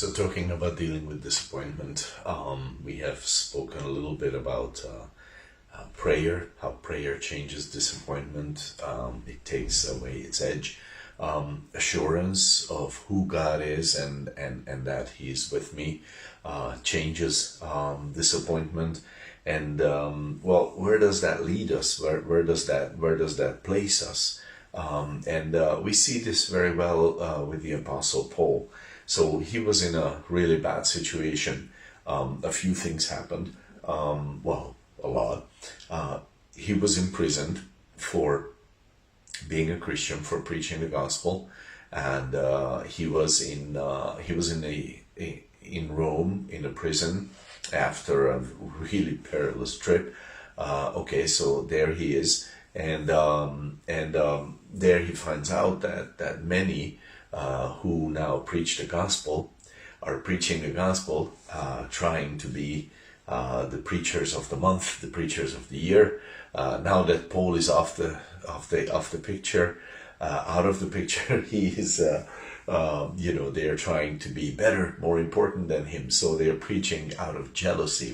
So talking about dealing with disappointment, we have spoken a little bit about prayer, how prayer changes disappointment. It takes away its edge. Assurance of who God is and that He is with me changes disappointment. And well, where does that lead us? Where does that place us? And we see this very well with the Apostle Paul. So he was in a really bad situation. A few things happened. Well, a lot. He was imprisoned for being a Christian, for preaching the gospel, and he was in Rome in a prison after a really perilous trip. Okay, so there he is, and there he finds out that many who now preach the gospel are preaching the gospel, trying to be the preachers of the month, the preachers of the year. Now that Paul is off the picture, out of the picture, he is. They are trying to be better, more important than him. So they are preaching out of jealousy,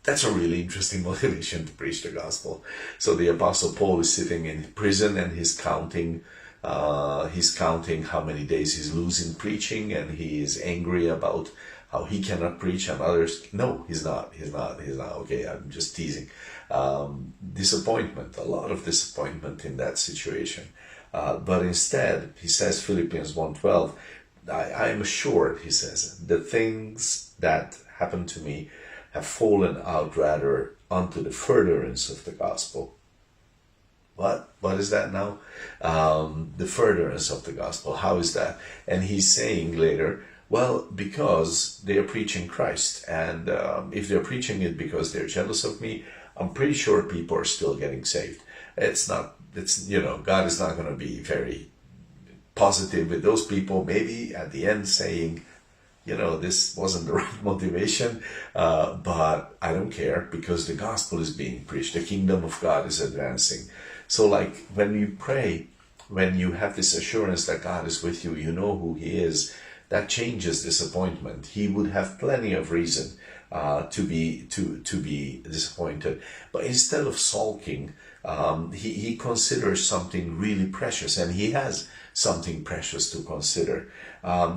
that's a really interesting motivation to preach the gospel. So the Apostle Paul is sitting in prison and he's counting how many days he's losing preaching, and he is angry about how he cannot preach and others. No, he's not. Okay, I'm just teasing. Disappointment, a lot of disappointment in that situation. But instead, he says, Philippians 1:12, I am assured, he says, the things that happened to me have fallen out rather unto the furtherance of the gospel. What is that now? The furtherance of the gospel. How is that? And he's saying later, well, because they are preaching Christ. And if they're preaching it because they're jealous of me, I'm pretty sure people are still getting saved. God is not going to be very positive with those people. Maybe at the end saying, this wasn't the right motivation, but I don't care because the gospel is being preached. The kingdom of God is advancing. So like when you pray, when you have this assurance that God is with you, you know who He is, that changes disappointment. He would have plenty of reason to be disappointed. But instead of sulking, he considers something really precious, and he has something precious to consider.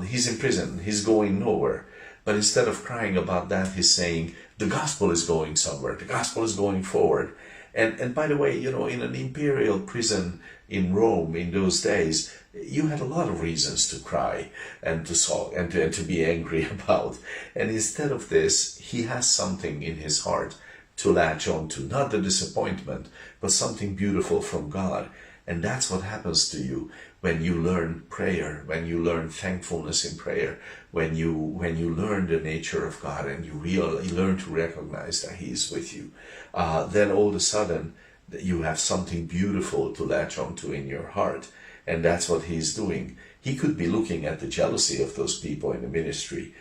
He's in prison, he's going nowhere. But instead of crying about that, he's saying, the gospel is going somewhere, the gospel is going forward. And by the way, in an imperial prison in Rome in those days, you had a lot of reasons to cry and to sulk and to be angry about. And instead of this, he has something in his heart to latch on to, not the disappointment, but something beautiful from God. And that's what happens to you when you learn prayer, when you learn thankfulness in prayer, when you learn the nature of God and you learn to recognize that He is with you. Then all of a sudden you have something beautiful to latch onto in your heart. And that's what He's doing. He could be looking at the jealousy of those people in the ministry.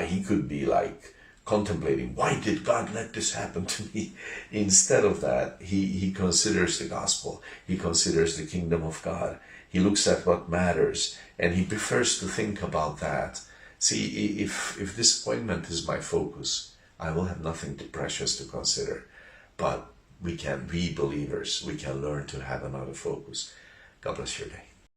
He could be like contemplating, why did God let this happen to me? Instead of that, he considers the gospel. He considers the kingdom of God. He looks at what matters, and he prefers to think about that. See, if disappointment is my focus, I will have nothing too precious to consider. But we believers, we can learn to have another focus. God bless your day.